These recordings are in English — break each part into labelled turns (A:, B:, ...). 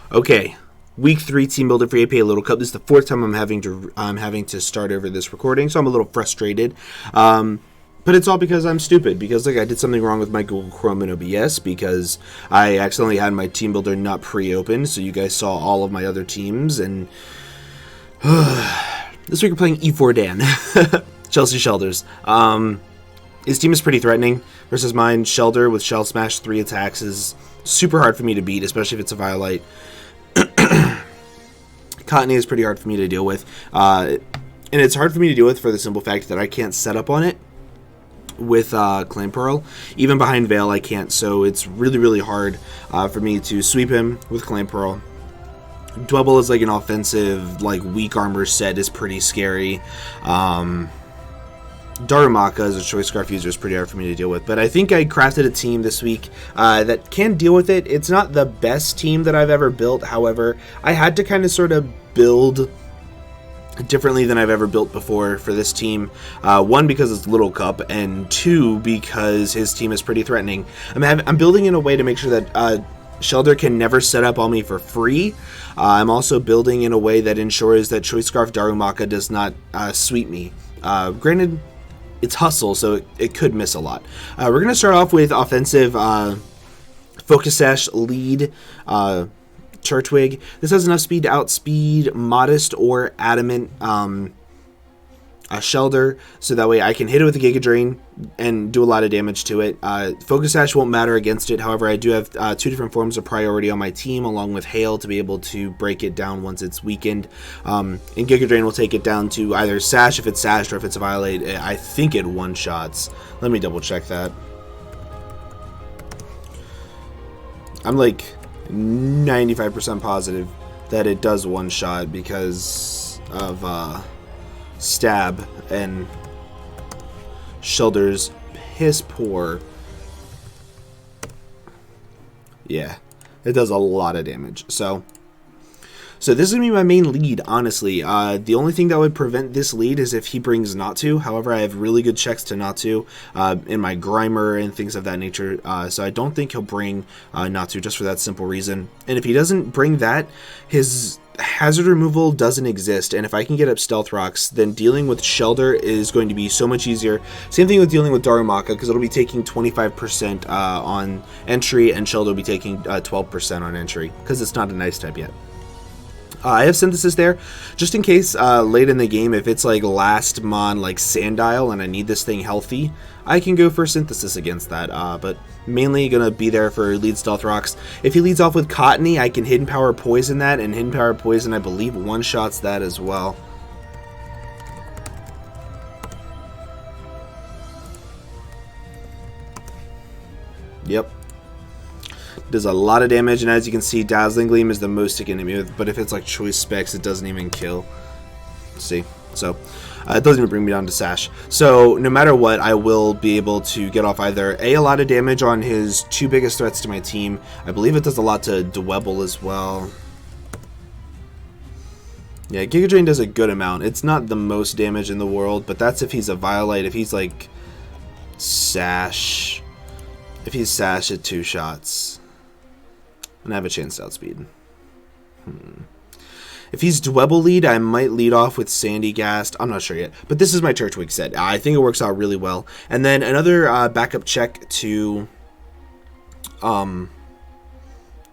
A: Okay, week 3 team builder for APA Little Cup. This is the 4th time I'm having to start over this recording, so I'm a little frustrated. But it's all because I'm stupid, because like I did something wrong with my Google Chrome and OBS, because I accidentally had my team builder not pre-open, so you guys saw all of my other teams, and this week we're playing E4 Dan, Chelsea Shelders. His team is pretty threatening versus mine. Shellder with Shell Smash 3 attacks is super hard for me to beat, especially if it's a Violite. Cottony is pretty hard for me to deal with, and it's hard for me to deal with for the simple fact that I can't set up on it with Clan Pearl. Even behind Veil I can't, so it's really hard for me to sweep him with Clan Pearl. Dwebble is like an offensive, like weak armor set is pretty scary. Darumaka as a choice scarf user is pretty hard for me to deal with, but I think I crafted a team this week that can deal with it. It's not the best team that I've ever built, however, I had to kind of sort of build differently than I've ever built before for this team. One, because it's Little Cup, and two, because his team is pretty threatening. I'm building in a way to make sure that Shellder can never set up on me for free. I'm also building in a way that ensures that Choice Scarf Darumaka does not sweep me. Granted, it's Hustle, so it could miss a lot. We're going to start off with offensive Focus Sash lead Turtwig. This has enough speed to outspeed Modest or Adamant Shellder, so that way I can hit it with a Giga Drain and do a lot of damage to it. Focus Sash won't matter against it, however I do have 2 different forms of priority on my team along with Hail to be able to break it down once it's weakened. And Giga Drain will take it down to either Sash if it's Sashed or if it's a Violate. I think it one-shots. Let me double check that. I'm like 95% positive that it does one-shot because of Stab and Shelder's piss poor. Yeah, it does a lot of damage. So this is going to be my main lead, honestly. The only thing that would prevent this lead is if he brings Natu. However, I have really good checks to Natu in my Grimer and things of that nature. So I don't think he'll bring Natu just for that simple reason. And if he doesn't bring that, his hazard removal doesn't exist. And if I can get up Stealth Rocks, then dealing with Shellder is going to be so much easier. Same thing with dealing with Darumaka, because it'll be taking 25% on entry, and Shellder will be taking 12% on entry, because it's not a nice type yet. I have Synthesis there, just in case late in the game, if it's like last Mon like Sandile and I need this thing healthy, I can go for Synthesis against that, but mainly going to be there for lead Stealth Rocks. If he leads off with Cottony, I can Hidden Power Poison that, and Hidden Power Poison, I believe, one-shots that as well. Yep. Does a lot of damage, and as you can see, Dazzling Gleam is the most it can hit me with, but if it's like Choice Specs, it doesn't even kill. See? So, it doesn't even bring me down to Sash. So, no matter what, I will be able to get off either a lot of damage on his 2 biggest threats to my team. I believe it does a lot to Dwebble as well. Yeah, Giga Drain does a good amount. It's not the most damage in the world, but that's if he's a Violite. If he's like Sash, if he's Sash at 2 shots, and I have a chance to outspeed. If he's Dwebble lead, I might lead off with Sandy Gast. I'm not sure yet, but this is my Turtwig set. I think it works out really well. And then another backup check to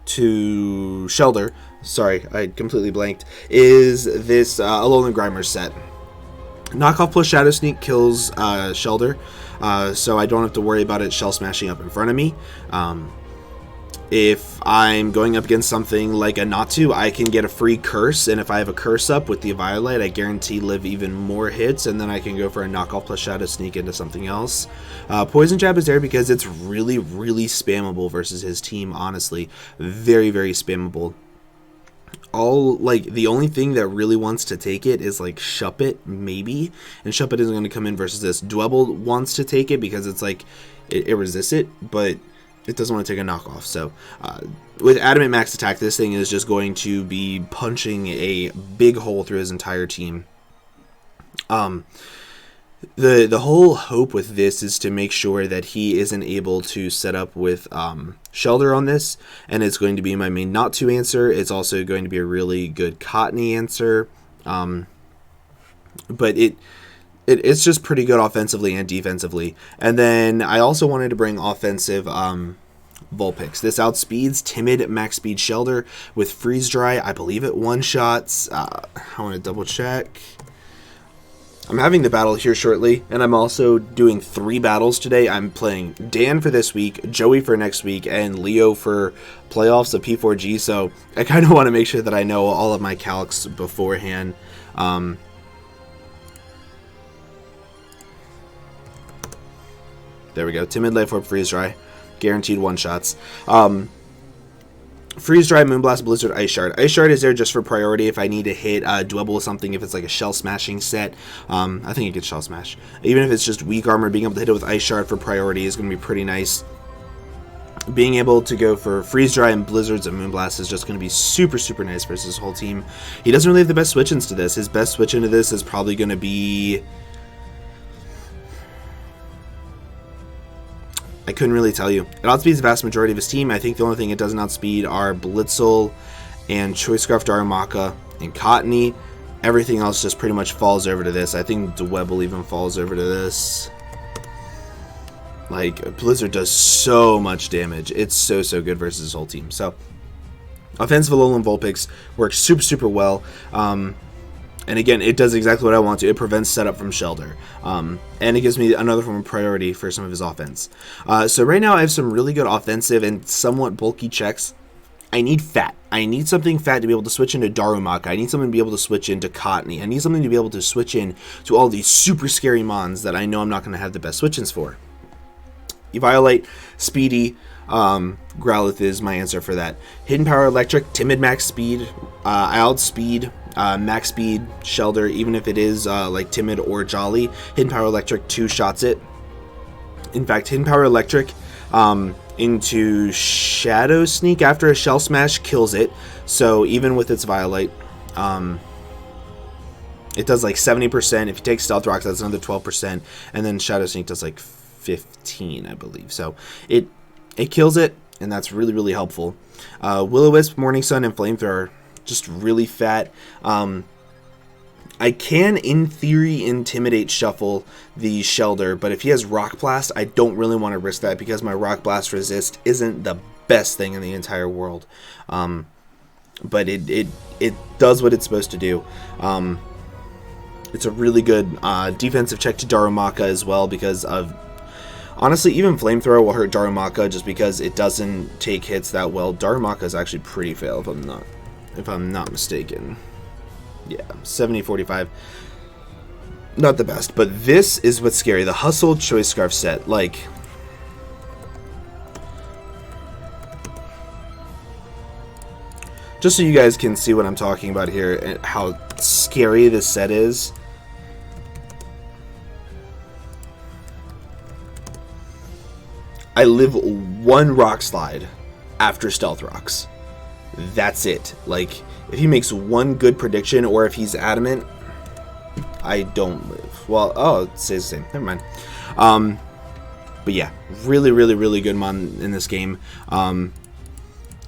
A: Shellder. Sorry, I completely blanked. Is this Alolan Grimer set? Knockoff plus Shadow Sneak kills Shellder, so I don't have to worry about it shell smashing up in front of me. If I'm going up against something like a Natu, I can get a free Curse, and if I have a Curse up with the Violite, I guarantee live even more hits, and then I can go for a knockoff plus Shadow Sneak into something else. Poison Jab is there because it's really spammable versus his team, honestly. Very spammable. The only thing that really wants to take it is like Shuppet, maybe, and Shuppet isn't going to come in versus this. Dwebble wants to take it because it's like it resists it, but it doesn't want to take a knockoff. So with Adamant Max Attack, this thing is just going to be punching a big hole through his entire team. The whole hope with this is to make sure that he isn't able to set up with Shellder on this, and it's going to be my main not to answer. It's also going to be a really good Cottony answer, but it's just pretty good offensively and defensively. And then I also wanted to bring offensive Vulpix. This outspeeds Timid Max Speed Shellder with Freeze Dry. I believe it one-shots. I want to double check. I'm having the battle here shortly, and I'm also doing 3 battles today. I'm playing Dan for this week, Joey for next week, and Leo for playoffs of P4G, so I kind of want to make sure that I know all of my calcs beforehand. There we go. Timid, Life Orb, Freeze Dry. Guaranteed one-shots. Freeze Dry, Moonblast, Blizzard, Ice Shard. Ice Shard is there just for priority if I need to hit Dwebble with something, if it's like a Shell Smashing set. I think it gets Shell Smash. Even if it's just weak armor, being able to hit it with Ice Shard for priority is going to be pretty nice. Being able to go for Freeze Dry and Blizzards and Moonblast is just going to be super, super nice versus his whole team. He doesn't really have the best switch-ins to this. His best switch into this is probably going to be... I couldn't really tell you. It outspeeds the vast majority of his team. I think the only thing it doesn't outspeed are Blitzel and Choice Scarf Darumaka and Cottony. Everything else just pretty much falls over to this. I think Dwebble even falls over to this. Like, Blizzard does so much damage. It's so, so good versus his whole team. So, offensive Alolan Vulpix works super, super well. And again, it does exactly what I want to. It prevents setup from Shellder. And it gives me another form of priority for some of his offense. So right now I have some really good offensive and somewhat bulky checks. I need fat. I need something fat to be able to switch into Darumaka. I need something to be able to switch into Cottony. I need something to be able to switch in to all these super scary mons that I know I'm not going to have the best switch-ins for. Eviolite, Speedy, Growlithe is my answer for that. Hidden Power Electric, Timid Max Speed, I outspeed Max Speed Shellder, even if it is like Timid or Jolly. Hidden Power Electric 2-shots it. In fact, Hidden Power Electric into Shadow Sneak after a Shell Smash kills it. So even with its Violite, it does like 70%. If you take Stealth Rocks, that's another 12%. And then Shadow Sneak does like 15, I believe. So it kills it, and that's really, really helpful. Will-O-Wisp, Morning Sun, and Flamethrower, just really fat. I can, in theory, Intimidate Shuffle the Shellder, but if he has Rock Blast, I don't really want to risk that because my Rock Blast resist isn't the best thing in the entire world. But it does what it's supposed to do. It's a really good defensive check to Darumaka as well because of... Honestly, even Flamethrower will hurt Darumaka just because it doesn't take hits that well. Darumaka is actually pretty fail if I'm not mistaken. Yeah, 70-45. Not the best, but this is what's scary. The Hustle Choice Scarf set, like... Just so you guys can see what I'm talking about here and how scary this set is. I live 1 Rock Slide after Stealth Rocks. That's it. Like, if he makes 1 good prediction or if he's adamant, I don't live. Well, oh, it stays the same. Never mind. But yeah, really, really, really good mon in this game. I'm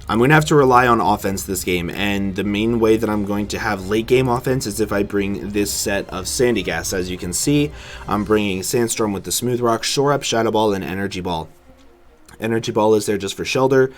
A: going to have to rely on offense this game, and the main way that I'm going to have late game offense is if I bring this set of Sandy Gas. As you can see, I'm bringing Sandstorm with the Smooth Rock, Shore Up, Shadow Ball, and Energy Ball. Energy Ball is there just for Shellder.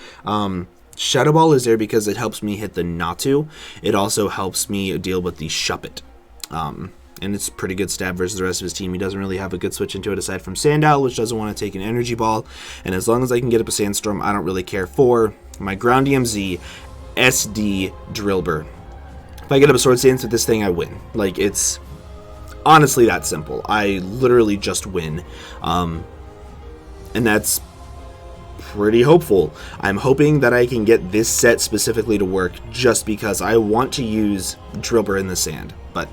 A: Shadow Ball is there because it helps me hit the Natu. It also helps me deal with the Shuppet. And it's a pretty good stab versus the rest of his team. He doesn't really have a good switch into it aside from Sandile, which doesn't want to take an Energy Ball. And as long as I can get up a Sandstorm, I don't really care for my Ground DMZ SD Drillbur. If I get up a Sword Stance with this thing, I win. Like, it's honestly that simple. I literally just win. And that's pretty hopeful. I'm hoping that I can get this set specifically to work just because I want to use Drillbur in the sand. But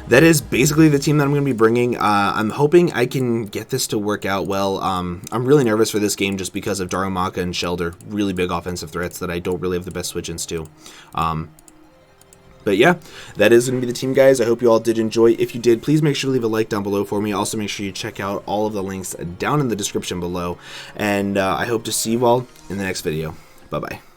A: that is basically the team that I'm going to be bringing. I'm hoping I can get this to work out well. I'm really nervous for this game just because of Darumaka and Shellder. Really big offensive threats that I don't really have the best switch-ins to. But yeah, that is going to be the team, guys. I hope you all did enjoy. If you did, please make sure to leave a like down below for me. Also, make sure you check out all of the links down in the description below. And I hope to see you all in the next video. Bye-bye.